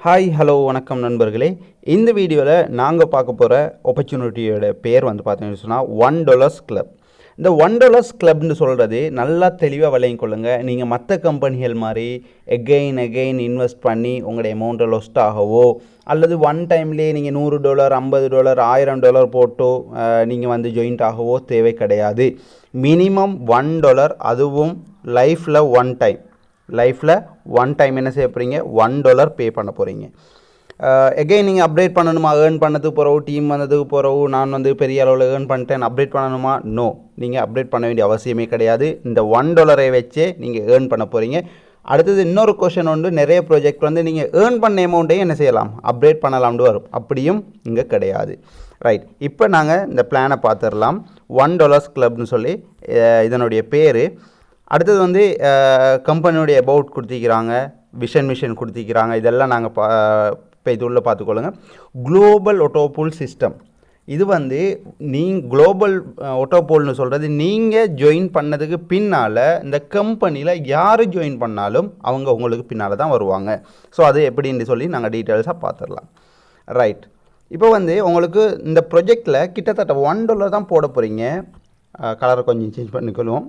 Hi hello வணக்கம் நண்பர்களே. இந்த வீடியோவில் நாங்கள் பார்க்க போகிற ஆப்பர்ச்சுனிட்டியோட பேர் வந்து பார்த்தீங்கன்னு சொன்னால் $1 கிளப். இந்த $1 கிளப்னு சொல்கிறது நல்லா தெளிவாக விளங்கிக் கொள்ளுங்கள். நீங்கள் மற்ற கம்பெனிகள் மாதிரி எகெயின் இன்வெஸ்ட் பண்ணி உங்களுடைய அமௌண்ட்டை லொஸ்ட் ஆகவோ அல்லது ஒன் டைம்லேயே நீங்கள் $100 $50 $1000 போட்டோ நீங்கள் வந்து ஜாயின்ட் ஆகவோ தேவை கிடையாது. மினிமம் $1, அதுவும் லைஃப்பில் ஒன் டைம் என்ன செய்ய போகிறீங்க, $1 பே பண்ண போகிறீங்க. எகெயின் நீங்கள் அப்டேட் பண்ணணுமா? ஏர்ன் பண்ணதுக்கு போகிறவு, டீம் வந்ததுக்கு போகிறவு, நான் வந்து பெரிய அளவில் ஏர்ன் பண்ணிட்டேன் அப்டேட் பண்ணணுமா? நோ, நீங்கள் அப்டேட் பண்ண வேண்டிய அவசியமே கிடையாது. இந்த $1 வச்சே நீங்கள் ஏர்ன் பண்ண போகிறீங்க. அடுத்தது இன்னொரு கொஷன் உண்டு, நிறைய ப்ராஜெக்ட் வந்து நீங்கள் ஏர்ன் பண்ண அமௌண்ட்டையும் என்ன செய்யலாம், அப்டேட் பண்ணலாம்னு வரும். அப்படியும் இங்கே கிடையாது. ரைட், இப்போ நாங்கள் இந்த பிளானை பார்த்துடலாம். $1 கிளப்னு சொல்லி இதனுடைய பேர். அடுத்தது வந்து கம்பெனியுடைய அபவுட் கொடுத்திக்கிறாங்க, மிஷன் கொடுத்திக்கிறாங்க. இதெல்லாம் நாங்கள் இப்போ இது உள்ள பார்த்துக்கொள்ளுங்க. Global autopool system. இது வந்து குளோபல் ஆட்டோபூல்னு சொல்கிறது நீங்கள் ஜாயின் பண்ணதுக்கு பின்னால் இந்த கம்பெனியில் யார் ஜாயின் பண்ணாலும் அவங்க உங்களுக்கு பின்னால் தான் வருவாங்க. ஸோ அது எப்படின்னு சொல்லி நாங்கள் டீட்டெயில்ஸாக பார்த்துடலாம். ரைட், இப்போ வந்து உங்களுக்கு இந்த ப்ரொஜெக்டில் கிட்டத்தட்ட $1 தான் போட போகிறீங்க. கலரை கொஞ்சம் சேஞ்ச் பண்ணிக்கொள்வோம்.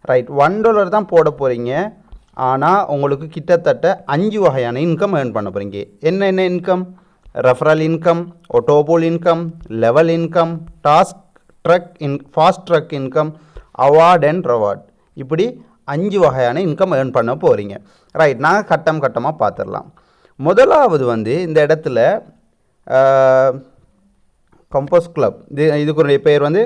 ரைட், $1 தான் போட போகிறீங்க. ஆனால் உங்களுக்கு கிட்டத்தட்ட 5 வகையான இன்கம் ஏர்ன் பண்ண போகிறீங்க. என்னென்ன income? Referral income, autopool income, level income, fast track income, award and reward. இப்படி 5 வகையான இன்கம் ஏர்ன் பண்ண போகிறீங்க. ரைட், நாங்கள் கட்டமாக பார்த்துடலாம். முதலாவது வந்து இந்த இடத்துல கம்போஸ் கிளப். இதுக்குரிய பேர் வந்து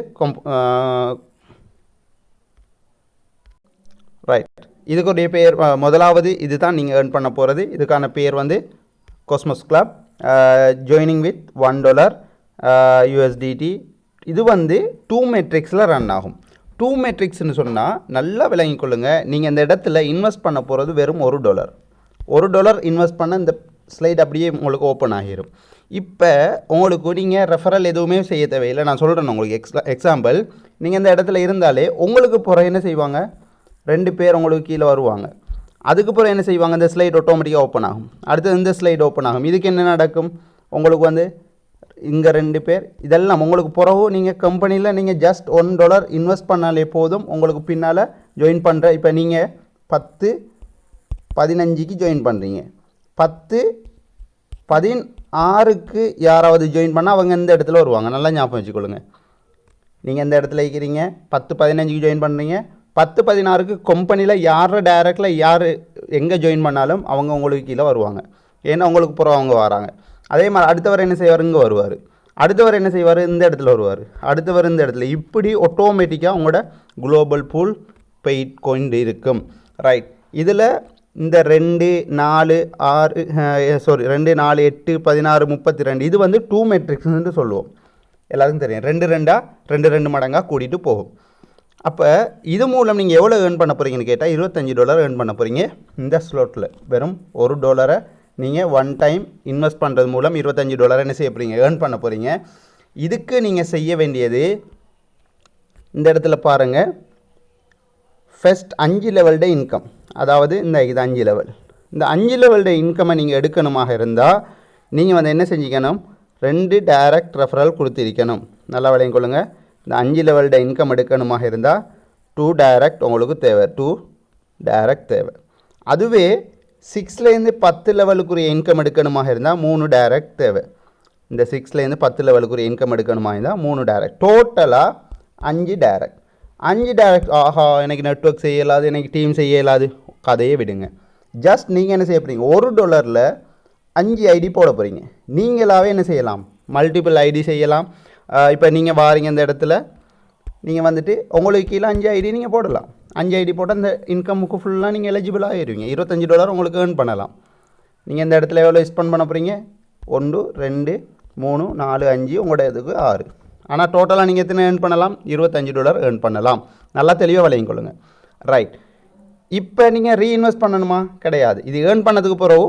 ரைட், இதுக்குரிய பேர் முதலாவது இது தான் நீங்கள் ஏர்ன் பண்ண போகிறது. இதுக்கான பேர் வந்து Cosmos club. Joining with $1 USDT. இது வந்து 2 மெட்ரிக்ஸில் ரன் ஆகும். 2 மெட்ரிக்ஸ்னு சொன்னால் நல்லா விளங்கிக் கொள்ளுங்கள். நீங்கள் இந்த இடத்துல இன்வெஸ்ட் பண்ண போகிறது வெறும் $1 இன்வெஸ்ட் பண்ண இந்த ஸ்லைட் அப்படியே உங்களுக்கு ஓப்பன் ஆகிடும். இப்போ உங்களுக்கு நீங்கள் ரெஃபரல் எதுவுமே செய்ய தேவையில்லை. நான் சொல்கிறேன் உங்களுக்கு எக்ஸாம்பிள். நீங்கள் இந்த இடத்துல இருந்தாலே உங்களுக்கு போகிற என்ன செய்வாங்க, 2 பேர் உங்களுக்கு கீழே வருவாங்க. அதுக்கப்புறம் என்ன செய்வாங்க, இந்த ஸ்லைட் ஆட்டோமேட்டிக்காக ஓப்பன் ஆகும். அடுத்து இந்த ஸ்லைட் ஓப்பன் ஆகும். இதுக்கு என்ன நடக்கும், உங்களுக்கு வந்து இங்கே 2 பேர். இதெல்லாம் உங்களுக்கு பிறகு நீங்கள் கம்பெனியில் நீங்கள் ஜஸ்ட் $1 இன்வெஸ்ட் பண்ணாலே போதும். உங்களுக்கு பின்னால் ஜாயின் பண்ணுற, இப்போ நீங்கள் 10-15க்கு ஜாயின் பண்ணுறீங்க, 10-16க்கு யாராவது ஜாயின் பண்ணால் அவங்க இந்த இடத்துல வருவாங்க. நல்லா ஞாபகம் வச்சுக்கொள்ளுங்க. நீங்கள் இந்த இடத்துல இருக்கிறீங்க, 10-15க்கு ஜாயின் பண்ணுறீங்க, 10-16க்கு கம்பெனியில் யார் டைரெக்டில் யார் எங்கே ஜாயின் பண்ணாலும் அவங்க உங்களுக்கு கீழே வருவாங்க. ஏன்னா உங்களுக்கு புறம் அவங்க வராங்க. அதே மாதிரி அடுத்தவர் என்ன செய்வார், இங்கே வருவார். அடுத்தவர் என்ன செய்வார், இந்த இடத்துல வருவார். அடுத்தவர் இந்த இடத்துல. இப்படி ஆட்டோமேட்டிக்காக உங்களோட குளோபல் பூல் போயிட் கொண்டு இருக்கும். ரைட், இதில் இந்த 2, 4, 8, 16, 32 இது வந்து 2 மெட்ரிக்ஸ்ன்னு சொல்லுவோம். எல்லாருக்கும் தெரியும். 2 மடங்காக கூட்டிகிட்டு போகும். அப்போ இது மூலம் நீங்கள் எவ்வளோ ஏர்ன் பண்ண போகிறீங்கன்னு கேட்டால் $25 ஏர்ன் பண்ண போகிறீங்க. இந்த ஸ்லோட்டில் வெறும் $1 நீங்கள் ஒன் டைம் இன்வெஸ்ட் பண்ணுறது மூலம் $25 என்ன செய்ய போகிறீங்க, ஏர்ன் பண்ண போகிறீங்க. இதுக்கு நீங்கள் செய்ய வேண்டியது, இந்த இடத்துல பாருங்கள், ஃபஸ்ட் 5 லெவல்ட இன்கம். அதாவது இது 5 லெவல். இந்த 5 லெவல்ட இன்கம்மை நீங்கள் எடுக்கணுமாக இருந்தால் நீங்கள் வந்து என்ன செஞ்சுக்கணும், 2 டைரக்ட் ரெஃபரல் கொடுத்திருக்கணும். நல்லா விளையும் கொள்ளுங்கள். இந்த 5 லெவல்ட இன்கம் எடுக்கணுமாக இருந்தால் 2 டைரக்ட் உங்களுக்கு தேவை, 2 டைரக்ட் தேவை. அதுவே 6லேருந்து 10 லெவலுக்குரிய இன்கம் எடுக்கணுமாக இருந்தால் 3 டைரக்ட் தேவை. இந்த 6லேருந்து 10 லெவலுக்குரிய இன்கம் எடுக்கணுமாக இருந்தால் 3 டைரக்ட். டோட்டலாக 5 டைரக்ட். 5 டைரக்ட். ஆஹா, எனக்கு நெட்வொர்க் செய்ய இயலாது, எனக்கு டீம் செய்ய இயலாது, கதையே விடுங்க. ஜஸ்ட் நீங்கள் என்ன செய்ய போகிறீங்க, $1 5 ஐடி போட போகிறீங்க. நீங்களாகவே என்ன செய்யலாம், மல்டிபிள் ஐடி செய்யலாம். இப்போ நீங்கள் வாரீங்க இந்த இடத்துல, நீங்கள் வந்துட்டு உங்களுக்கு கீழே 5 ஐடி நீங்கள் போடலாம். 5 ஐடி போட்டால் இந்த இன்கமுக்கு ஃபுல்லாக நீங்கள் எலிஜிபிள் ஆகிடுவீங்க. $25 உங்களுக்கு ஏர்ன் பண்ணலாம். நீங்கள் இந்த இடத்துல எவ்வளோ ஸ்பெண்ட் பண்ண போகிறீங்க, 1 2 3 4 5, உங்களோட இதுக்கு 6. ஆனால் டோட்டலாக நீங்கள் எத்தனை ஏர்ன் பண்ணலாம், $25 ஏர்ன் பண்ணலாம். நல்லா தெளிவாக விளையும் கொள்ளுங்கள். ரைட், இப்போ நீங்கள் ரீஇன்வெஸ்ட் பண்ணணுமா? கிடையாது. இது ஏர்ன் பண்ணதுக்கு பிறகு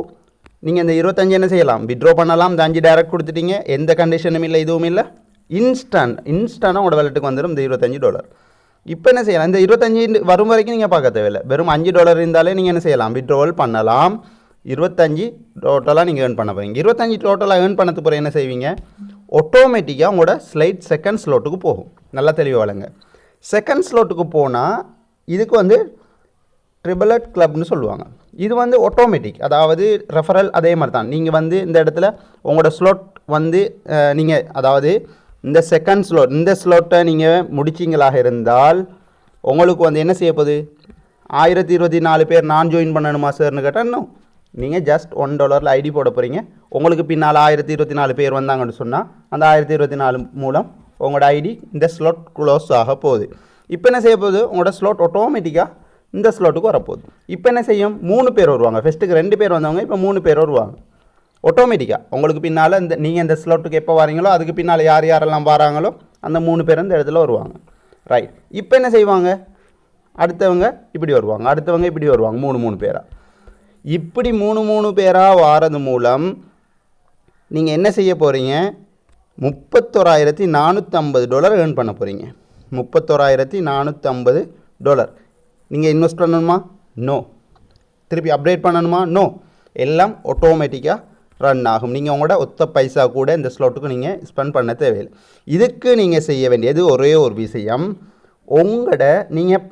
நீங்கள் இந்த 25 என்ன செய்யலாம், வித்ட்ரா பண்ணலாம். இந்த 5 டைரக்ட் கொடுத்துட்டீங்க, எந்த கண்டிஷனும் இல்லை, இதுவும் இல்லை. இன்ஸ்டன்ட்டாக உங்களோட வேலெட்டுக்கு வந்துடும் இந்த $25. இப்போ என்ன செய்யலாம், இந்த 25 வரும் வரைக்கும் நீங்கள் பார்க்க தேவையில்லை. வெறும் $5 இருந்தாலே நீங்கள் என்ன செய்யலாம், வித்ட்ராவல் பண்ணலாம். 25 டோட்டலாக நீங்கள் ஏர்ன் பண்ண போகிறீங்க. 25 டோட்டலாக ஏர்ன் பண்ணது போகிற என்ன செய்வீங்க, ஆட்டோமேட்டிக்காக உங்களோட ஸ்லைட் செகண்ட் ஸ்லோட்டுக்கு போகும். நல்லா தெளிவாக வளங்க. செகண்ட் ஸ்லோட்டுக்கு போனால் இதுக்கு வந்து ட்ரிபிளட் கிளப்னு சொல்லுவாங்க. இது வந்து ஆட்டோமேட்டிக், அதாவது ரெஃபரல் அதே மாதிரி தான். நீங்கள் வந்து இந்த இடத்துல உங்களோட ஸ்லோட் வந்து நீங்கள் அதாவது இந்த செகண்ட் ஸ்லோட் இந்த ஸ்லோட்டை நீங்கள் முடிச்சிங்களாக இருந்தால் உங்களுக்கு வந்து என்ன செய்ய போகுது, 1024 பேர் நான் ஜாயின் பண்ணணுமா சார்னு கேட்டால் இன்னும் நீங்கள் ஜஸ்ட் $1 ஐடி போட போகிறீங்க. உங்களுக்கு பின்னால் 1024 பேர் வந்தாங்கன்னு சொன்னால் அந்த 1024 மூலம் உங்களோட ஐடி இந்த ஸ்லோட் க்ளோஸ் ஆக போகுது. இப்போ என்ன செய்ய போகுது, உங்களோட ஸ்லோட் ஆட்டோமேட்டிக்காக இந்த ஸ்லோட்டுக்கு வரப்போகுது. இப்போ என்ன செய்யும், 3 பேர் வருவாங்க. ஃபஸ்ட்டுக்கு 2 பேர் வந்தவங்க இப்போ 3 பேர் வருவாங்க ஆட்டோமேட்டிக்காக. உங்களுக்கு பின்னால் இந்த நீங்கள் இந்த ஸ்லோட்டுக்கு எப்போ வரீங்களோ அதுக்கு பின்னால் யார் யாரெல்லாம் வராங்களோ அந்த 3 பேர் இந்த இடத்துல வருவாங்க. ரைட். இப்போ என்ன செய்வாங்க, அடுத்தவங்க இப்படி வருவாங்க, அடுத்தவங்க இப்படி வருவாங்க, 3 பேராக. இப்படி 3 பேராக வாரது மூலம் நீங்கள் என்ன செய்ய போகிறீங்க, $31,450 ஏர்ன் பண்ண போகிறீங்க. $31,450 நீங்கள் இன்வெஸ்ட் பண்ணணுமா, நோ. திருப்பி அப்டேட் பண்ணணுமா, நோ. எல்லாம் ஆட்டோமேட்டிக்காக ரன் ஆகும். நீங்கள் உங்களோட ஒத்த பைசா கூட இந்த ஸ்லோட்டுக்கு நீங்கள் ஸ்பெண்ட் பண்ண தேவையில்லை. இதுக்கு நீங்கள் செய்ய வேண்டியது ஒரே ஒரு விஷயம், உங்களோட நீங்கள்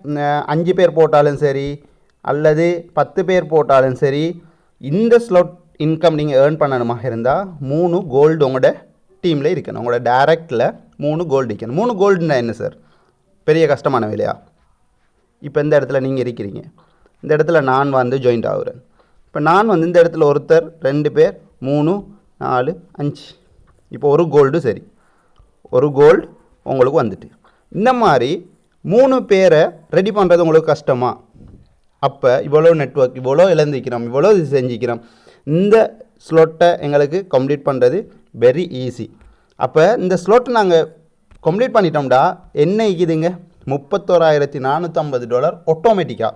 5 பேர் போட்டாலும் சரி அல்லது 10 பேர் போட்டாலும் சரி, இந்த ஸ்லோட் இன்கம் நீங்கள் ஏர்ன் பண்ணணுமாக இருந்தால் 3 கோல்டு உங்களோட டீமில் இருக்கணும். உங்களோட டைரக்டில் 3 கோல்டு இருக்கணும். 3 கோல்டுன்னா என்ன சார், பெரிய கஷ்டமான வேலையா? இப்போ இந்த இடத்துல நீங்கள் இருக்கிறீங்க, இந்த இடத்துல நான் வந்து ஜாயின்ட் ஆகுறேன். இப்போ நான் வந்து இந்த இடத்துல ஒருத்தர் 2 பேர் 3 4 5, இப்போ ஒரு கோல்டு, சரி ஒரு கோல்டு உங்களுக்கு வந்துட்டு. இந்த மாதிரி 3 பேரை ரெடி பண்ணுறது உங்களுக்கு கஷ்டமா? அப்போ இவ்வளோ நெட்வொர்க் இவ்வளோ இழந்திக்கிறோம், இவ்வளோ இது செஞ்சுக்கிறோம். இந்த ஸ்லோட்டை எங்களுக்கு கம்ப்ளீட் பண்ணுறது வெரி ஈஸி. அப்போ இந்த ஸ்லோட்டை நாங்கள் கம்ப்ளீட் பண்ணிட்டோம்டா என்ன இருக்குதுங்க, $31,450 ஆட்டோமேட்டிக்காக.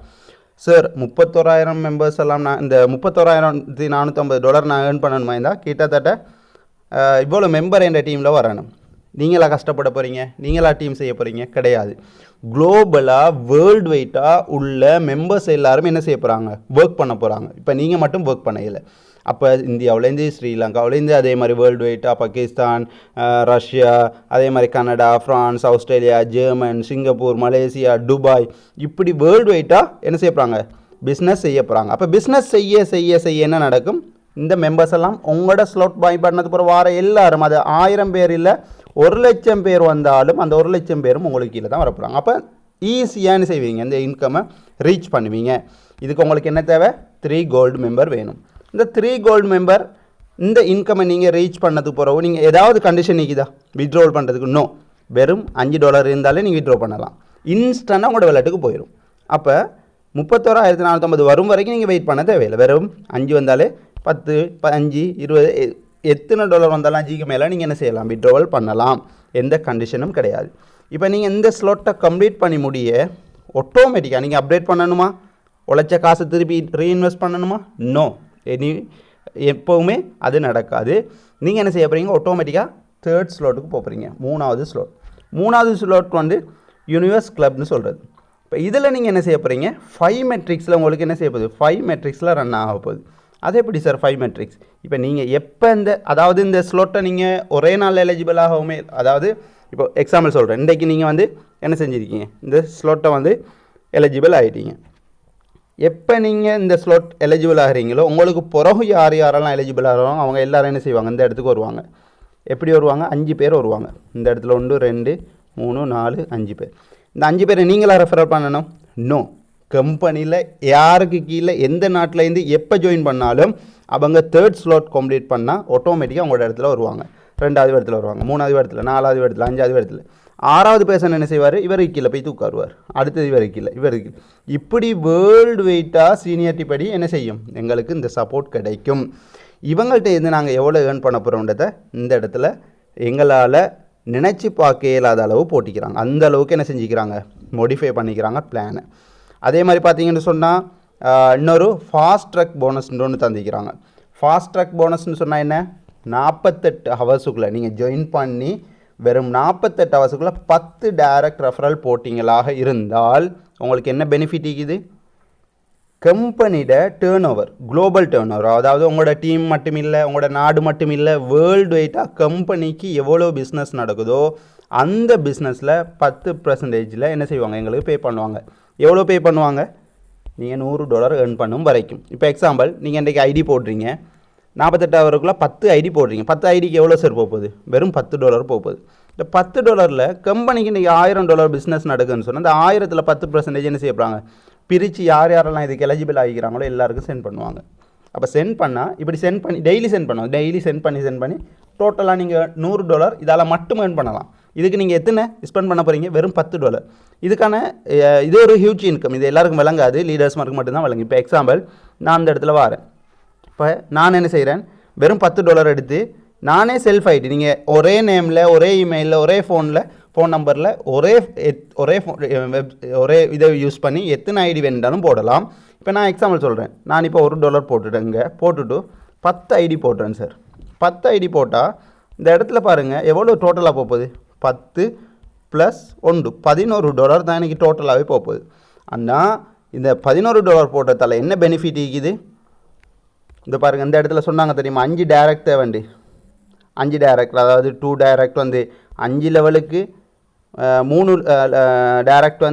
சார் 31,000 மெம்பர்ஸ் எல்லாம் நான் இந்த $31,450 நான் ஏர்ன் பண்ணணுமா இருந்தால் கிட்டத்தட்ட இவ்வளோ மெம்பர் என்ற டீமில் வரணும். நீங்களா கஷ்டப்பட போகிறீங்க, நீங்களா டீம் செய்ய போகிறீங்க? கிடையாது. குளோபலாக வேர்ல்டு வைட்டாக உள்ள மெம்பர்ஸ் எல்லாரும் என்ன செய்ய போகிறாங்க, ஒர்க் பண்ண போகிறாங்க. இப்போ நீங்கள் மட்டும் ஒர்க் பண்ணல. அப்போ இந்தியாவிலேருந்து ஸ்ரீலங்காவிலேருந்து அதே மாதிரி வேர்ல்டு வைட்டாக பாகிஸ்தான், ரஷ்யா, அதே மாதிரி Canada, France, Australia, German, Singapore, Malaysia, Dubai, இப்படி வேர்ல்டு வைட்டாக என்ன செய்ய போகிறாங்க, பிஸ்னஸ் செய்ய போகிறாங்க. அப்போ பிஸ்னஸ் செய்ய செய்ய செய்ய என்ன நடக்கும், இந்த மெம்பர்ஸ் எல்லாம் உங்களோட ஸ்லோட் பாய் பண்ணதுக்கு அப்புறம் வார எல்லாரும், அது 1000 பேர் இல்லை 1,00,000 பேர் வந்தாலும் அந்த 1,00,000 பேரும் உங்களுக்கு கீழே தான் வரப்போகிறாங்க. அப்போ ஈஸியாக என்ன செய்வீங்க, இந்த இன்கம்மை ரீச் பண்ணுவீங்க. இதுக்கு உங்களுக்கு என்ன தேவை, 3 கோல்டு மெம்பர் வேணும். இந்த 3 கோல்டு மெம்பர் இந்த இன்கம்மை நீங்கள் ரீச் பண்ணதுக்கு பிறகு நீங்கள் ஏதாவது கண்டிஷன் நிற்கிதா வித்ட்ரோல் பண்ணுறதுக்கு? நோ. வெறும் $5 இருந்தாலே நீங்கள் வித்ட்ரோ பண்ணலாம். இன்ஸ்டண்ட்டாக உங்களோட விளையாட்டுக்கு போயிடும். அப்போ 31,450 வரும் வரைக்கும் நீங்கள் வெயிட் பண்ண தேவையில்லை. வெறும் 5 வந்தாலே 10 5 20 எத்தனை $, வந்தாலும் 5க்கு மேலே நீங்கள் என்ன செய்யலாம், வித்ட்ரோவல் பண்ணலாம். எந்த கண்டிஷனும் கிடையாது. இப்போ நீங்கள் இந்த ஸ்லோட்டை கம்ப்ளீட் பண்ணி முடிய ஆட்டோமேட்டிக்காக நீங்கள் அப்டேட் பண்ணணுமா, உழைச்ச காசை திருப்பி ரீஇன்வெஸ்ட் பண்ணணுமா? நோ. எப்போவுமே அது நடக்காது. நீங்கள் என்ன செய்ய போகிறீங்க, ஆட்டோமேட்டிக்காக 3rd ஸ்லோட்டுக்கு போகிறீங்க. 3வது ஸ்லோட் வந்து யூனிவர்ஸ் கிளப்னு சொல்கிறது. இப்போ இதில் நீங்கள் என்ன செய்ய போகிறீங்க, 5 மெட்ரிக்ஸில் உங்களுக்கு என்ன செய்ய போகுது, 5 மெட்ரிக்ஸில் ரன் ஆக போகுது. அது எப்படி சார் 5 மெட்ரிக்ஸ்? இப்போ நீங்கள் எப்போ அதாவது இந்த ஸ்லோட்டை நீங்கள் ஒரே நாள் எலிஜிபிள் ஆகவுமே, அதாவது இப்போ எக்ஸாம்பிள் சொல்கிறேன், இன்றைக்கு நீங்கள் வந்து என்ன செஞ்சுருக்கீங்க, இந்த ஸ்லோட்டை வந்து எலிஜிபிள் ஆகிட்டீங்க. எப்போ நீங்கள் இந்த ஸ்லோட் எலிஜிபிள் ஆகிறீங்களோ உங்களுக்கு பிறகு யாரெல்லாம் எலிஜிபிள் ஆகிறாங்க அவங்க எல்லோரும் என்ன செய்வாங்க, இந்த இடத்துக்கு வருவாங்க. எப்படி வருவாங்க, 5 பேர் வருவாங்க. இந்த இடத்துல 1 2 3 4 5 பேர். இந்த 5 பேரை நீங்களாக ரெஃபர் பண்ணணும்? நோ. கம்பெனியில் யாருக்கு கீழே எந்த நாட்டிலேருந்து எப்போ ஜாயின் பண்ணாலும் அவங்க 3rd ஸ்லோட் கம்ப்ளீட் பண்ணால் ஆட்டோமேட்டிக்காக உங்களோட இடத்துல வருவாங்க. 2வது இடத்துல வருவாங்க, 3வது இடத்துல, 4வது இடத்துல, 5வது இடத்துல. 6வது பேர்சன் என்ன செய்வார், இவருக்கு கீழே போய் உட்காருவார். அடுத்தது இவருக்கு இல்லை, இவருக்கு. இப்படி வேர்ல்டு வெயிட்டாக சீனியரிட்டி படி என்ன செய்யும், எங்களுக்கு இந்த சப்போர்ட் கிடைக்கும். இவங்கள்ட்ட இருந்து நாங்கள் எவ்வளோ ஏர்ன் பண்ண போகிறோன்றதை இந்த இடத்துல எங்களால் நினச்சி பார்க்க இயலாத அளவு போட்டிக்கிறாங்க. அந்த அளவுக்கு என்ன செஞ்சுக்கிறாங்க, மோடிஃபை பண்ணிக்கிறாங்க பிளானை. அதே மாதிரி பார்த்தீங்கன்னு சொன்னால் இன்னொரு ஃபாஸ்ட் ட்ராக் போனஸ்ன்னு ஒன்று தந்திக்கிறாங்க. ஃபாஸ்ட் ட்ராக் போனஸ்ன்னு சொன்னால் என்ன, 48 ஹவர்ஸுக்குள்ளே நீங்கள் ஜாயின் பண்ணி வெறும் 48 ஹவர்ஸுக்குள்ளே 10 டைரக்ட் ரெஃபரல் போட்டிங்களாக இருந்தால் உங்களுக்கு என்ன பெனிஃபிட் இருக்குது, கம்பெனியோட turn over, global turn over, அதாவது உங்களோட டீம் மட்டும் இல்லை, உங்களோட நாடு மட்டும் இல்லை, வேர்ல்டு வைட்டாக கம்பெனிக்கு எவ்வளோ பிஸ்னஸ் நடக்குதோ அந்த பிஸ்னஸில் 10% என்ன செய்வாங்க, எங்களுக்கு பே பண்ணுவாங்க. எவ்வளோ பே பண்ணுவாங்க? நீங்கள் $100 ஏர்ன் பண்ணும் வரைக்கும். இப்போ எக்ஸாம்பிள், நீங்கள் இன்றைக்கி ஐடி போடுறீங்க, 48 ஹவருக்குள்ளே 10 ஐடி போடுறீங்க. 10 ஐடிக்கு எவ்வளோ சார் போகுது? வெறும் $10 போகுது. இந்த $10 கம்பெனிக்கு இன்றைக்கி $1000 பிஸ்னஸ் நடக்குதுன்னு சொன்னால் அந்த 1000ல் 10% என்ன செய்யப்படுறாங்க, பிரித்து யார் யாரெல்லாம் இதுக்கு எலிஜிபிள் ஆகிக்கிறாங்களோ எல்லாருக்கும் சென்ட் பண்ணுவாங்க. அப்போ சென்ட் பண்ணால் இப்படி சென்ட் பண்ணி டெய்லி சென்ட் பண்ணுவாங்க. டெய்லி சென்ட் பண்ணி டோட்டலாக நீங்கள் $100 இதால் மட்டும் ஏர்ன் பண்ணலாம். இதுக்கு நீங்கள் எத்தனை ஸ்பெண்ட் பண்ண போகிறீங்க? வெறும் $10. இதுக்கான இது ஒரு ஹியூஜ் இன்கம். இது எல்லாருக்கும் விளங்காது, லீடர்ஸ் மார்க்கு மட்டும்தான் விளங்கு. இப்போ எக்ஸாம்பிள், நான் அந்த இடத்துல வரேன். இப்போ நான் என்ன செய்கிறேன், வெறும் $10 எடுத்து நானே செல்ஃப் ஐடி, நீங்கள் ஒரே நேமில், ஒரே இமெயிலில், ஒரே ஃபோன் நம்பரில், ஒரே இதை யூஸ் பண்ணி எத்தனை ஐடி வேண்டாலும் போடலாம். இப்போ நான் எக்ஸாம்பிள் சொல்கிறேன். நான் இப்போ $1 போட்டுட்டேங்க, போட்டுட்டு 10 ஐடி போட்டுறேன் சார். 10 ஐடி போட்டால் இந்த இடத்துல பாருங்கள் எவ்வளோ டோட்டலாக போகுது. 10 + 1 $11 தான் எனக்கு டோட்டலாகவே போகுது. ஆனால் இந்த $11 போட்டதால் என்ன பெனிஃபிட் இருக்குது? இந்த பாருங்கள், இந்த இடத்துல சொன்னாங்க தெரியுமா, 5 டைரக்ட் தேவைண்டி. 5 டைரக்ட், அதாவது 2 டைரக்ட் 5 லெவலுக்கு, 3 டைரக்ட்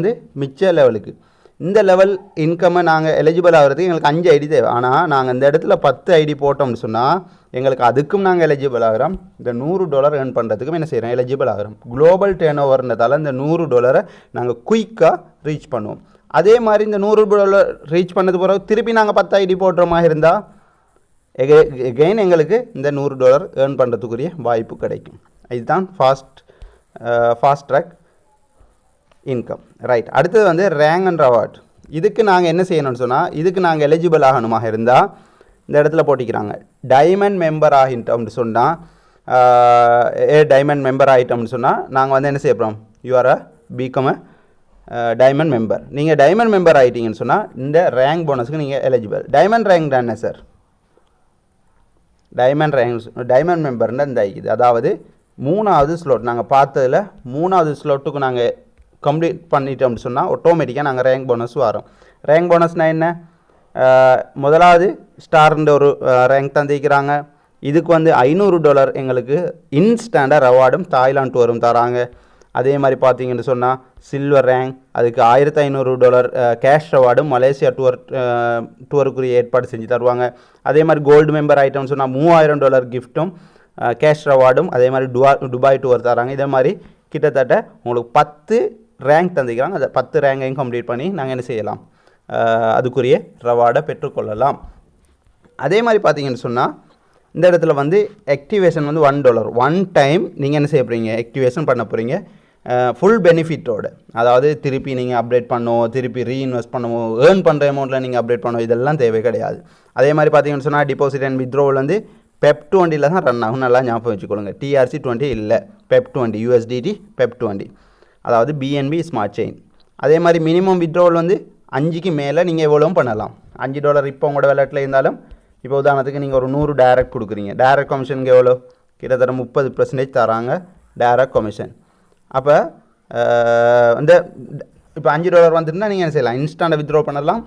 மிச்ச லெவலுக்கு. இந்த லெவல் இன்கம்மை நாங்கள் எலிஜிபிள் ஆகிறதுக்கு எங்களுக்கு 5 ஐடி தேவை. ஆனால் நாங்கள் இந்த இடத்துல 10 ஐடி போட்டோம்னு சொன்னால் எங்களுக்கு அதுக்கும் நாங்கள் எலிஜிபிள் ஆகிறோம். இந்த $100 ஏர்ன் பண்ணுறதுக்கும் என்ன செய்கிறோம், எலிஜிபிள் ஆகிறோம். குளோபல் டேர்ன் ஓவர்ன்றதால இந்த $100 நாங்கள் குயிக்காக ரீச் பண்ணுவோம். அதே மாதிரி இந்த $100 ரீச் பண்ணது பிறகு திருப்பி நாங்கள் 10 ஐடி போடுற மாதிரி இருந்தால் எகெயின் எங்களுக்கு இந்த $100 ஏர்ன் பண்ணுறதுக்குரிய வாய்ப்பு கிடைக்கும். இதுதான் ஃபாஸ்ட் ட்ராக் இன்கம். ரைட். அடுத்தது ரேங்க் அண்ட் அவார்ட். இதுக்கு நாங்கள் என்ன செய்யணும்னு சொன்னால், இதுக்கு நாங்கள் எலிஜிபிள் ஆகணுமாக இருந்தால் இந்த இடத்துல போட்டிக்கிறாங்க, டைமண்ட் மெம்பர் ஆகிட்டோம்னு சொன்னால், டைமண்ட் மெம்பர் ஆகிட்டோம்னு சொன்னால் நாங்கள் என்ன செய்யப்படுறோம், பிகம் டைமண்ட் மெம்பர். நீங்கள் டைமண்ட் மெம்பர் ஆகிட்டீங்கன்னு சொன்னால் இந்த ரேங்க் போனஸுக்கு நீங்கள் எலிஜிபிள். டைமண்ட் ரேங்க் தானே சார்? டைமண்ட் மெம்பர்னு இந்த இது, அதாவது 3வது ஸ்லோட் நாங்கள் பார்த்ததில் 3வது ஸ்லோட்டுக்கு நாங்கள் கம்ப்ளீட் பண்ணிட்டோம்னு சொன்னால் ஆட்டோமேட்டிக்காக நாங்கள் ரேங்க் போனஸ் வரோம். ரேங்க் போனஸ்னால் என்ன? முதலாவது ஸ்டார்ன்ற ஒரு ரேங்க் தந்திக்கிறாங்க. இதுக்கு $500 எங்களுக்கு இன்ஸ்டாண்டாக அவார்டும் தாய்லாந்து டூரும் தராங்க. அதே மாதிரி பார்த்தீங்கன்னு சொன்னால் சில்வர் ரேங்க், அதுக்கு $1500 கேஷ் அவார்டும் மலேசியா டூருக்குரிய ஏற்பாடு செஞ்சு தருவாங்க. அதே மாதிரி கோல்டு மெம்பர் ஐட்டம்னு சொன்னால் $3000 கிஃப்ட்டும் கேஷ் அவார்டும் அதே மாதிரி துபாய் டூர் தராங்க. இதே மாதிரி கிட்டத்தட்ட உங்களுக்கு 10 ரேங்க் தந்திக்கிறாங்க. அதை 10 ரேங்கையும் கம்ப்ளீட் பண்ணி நாங்கள் என்ன செய்யலாம், அதுக்குரிய ரவார்டை பெற்றுக்கொள்ளலாம். அதே மாதிரி பார்த்தீங்கன்னு சொன்னால் இந்த இடத்துல ஆக்டிவேஷன் $1 ஒன் டைம் நீங்கள் என்ன செய்ய போகிறீங்க, ஆக்டிவேஷன் பண்ண போகிறீங்க ஃபுல் பெனிஃபிட்டோடு. அதாவது திருப்பி நீங்கள் அப்டேட் பண்ணுவோம், திருப்பி ரீஇன்வெஸ்ட் பண்ணுவோம், ஏர்ன் பண்ணுற அமௌண்ட்டில் நீங்கள் அப்டேட் பண்ணுவோம், இதெல்லாம் தேவை கிடையாது. அதே மாதிரி பார்த்தீங்கன்னு சொன்னால் டிபாசிட் அண்ட் வித்ட்ரோவல் PEP20 தான் ரன் ஆகும். நல்லா ஞாபகம் வச்சுக்கொள்ளுங்க. TRC20 இல்லை, PEP20 USDT PEP20, அதாவது BNB ஸ்மார்ட் செயின். அதே மாதிரி மினிமம் வித்ட்ரோவல் 5க்கு மேலே நீங்கள் எவ்வளவும் பண்ணலாம். $5 இப்போ உங்களோட வேலட்டில் இருந்தாலும், இப்போ உதாரணத்துக்கு நீங்கள் ஒரு 100 டைரக்ட் கொடுக்குறீங்க, டைரக்ட் கமிஷனுக்கு எவ்வளோ, கிட்டத்தட்ட 30% தராங்க டைரக்ட் கமிஷன். அப்போ இப்போ $5 வந்துட்டுனா நீங்கள் என்ன செய்யலாம், இன்ஸ்டாண்ட் வித்ட்ரோ பண்ணலாம்.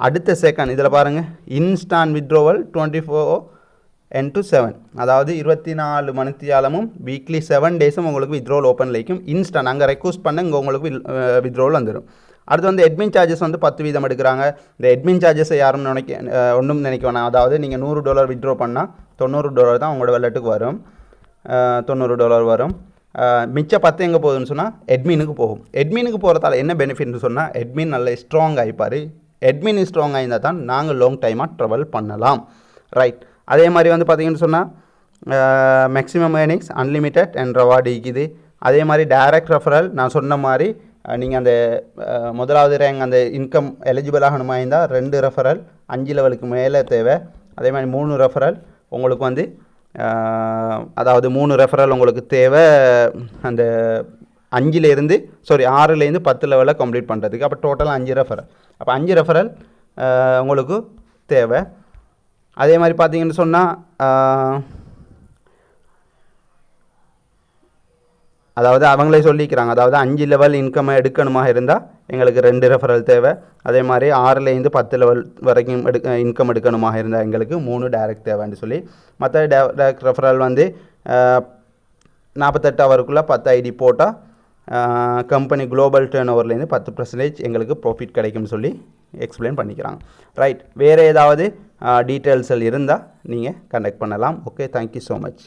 அடுத்த செகண்ட் இதில் பாருங்கள், இன்ஸ்டாண்ட் வித்ட்ரோவல் 24/7, அதாவது 24 மணித்தியாலமும் வீக்லி 7 டேஸும் உங்களுக்கு வித்ட்ரோவல் ஓப்பன் லைக்கும் இன்ஸ்டாண்ட் அங்கே ரெக்வஸ்ட் பண்ண இங்கே உங்களுக்கு வித்ட்ரோவல் வந்துடும். அடுத்து அட்மின் சார்ஜஸ் 10% எடுக்கிறாங்க. இந்த அட்மின் சார்ஜஸை யாரும் ஒன்றும் நினைக்க வேணாம். அதாவது நீங்கள் $100 வித்ட்ரோ பண்ணால் $90 தான் உங்களோட வேலட்டுக்கு வரும். $90 வரும். மிச்ச 10 எங்கே போகுதுன்னு சொன்னால் அட்மினுக்கு போகும். அட்மினுக்கு போகிறதால என்ன பெனிஃபிட்னு சொன்னால், அட்மின் நல்ல ஸ்ட்ராங் ஆகிப்பார். அட்மின் ஸ்ட்ராங் ஆகியிருந்தால் தான் நாங்கள் லாங் டைமாக ட்ராவல் பண்ணலாம். ரைட். அதே மாதிரி பார்த்தீங்கன்னு சொன்னால் மேக்ஸிமம் ஏர்னிங்ஸ் அன்லிமிட்டட் அண்ட் ரவார்டு இருக்குது. அதே மாதிரி டைரக்ட் ரெஃபரல் நான் சொன்ன மாதிரி நீங்கள் அந்த முதலாவது ரேங்க் அந்த இன்கம் எலிஜிபிள் ஆகணுமா இருந்தால் 2 ரெஃபரல் 5 லெவலுக்கு மேலே தேவை. அதே மாதிரி 3 ரெஃபரல் உங்களுக்கு அதாவது 3 ரெஃபரல் உங்களுக்கு தேவை அந்த 6லேருந்து 10 லெவலில் கம்ப்ளீட் பண்ணுறதுக்கு. அப்போ டோட்டலாக 5 ரெஃபரல். அப்போ 5 ரெஃபரல் உங்களுக்கு தேவை. அதே மாதிரி பார்த்தீங்கன்னு சொன்னால் அதாவது அவங்களே சொல்லிக்கிறாங்க, அதாவது 5 லெவல் இன்கம் எடுக்கணுமா இருந்தால் எங்களுக்கு 2 ரெஃபரல் தேவை. அதே மாதிரி 6லேருந்து 10 லெவல் வரைக்கும் இன்கம் எடுக்கணுமாக இருந்தால் எங்களுக்கு 3 டைரக்ட் தேவைன்னு சொல்லி. மற்ற டைரக்ட் ரெஃபரல் வந்து 48 ஹவருக்குள்ளே 10 ஐடி போட்டால் கம்பெனி குளோபல் டர்ன் ஓவர்லேருந்து 10% எங்களுக்கு ப்ராஃபிட் கிடைக்கும்னு சொல்லி எக்ஸ்பிளைன் பண்ணிக்கிறாங்க. ரைட், வேறு ஏதாவது டீட்டெயில்ஸ் இருந்தால் நீங்கள் கண்டக்ட் பண்ணலாம். Okay, thank you so much.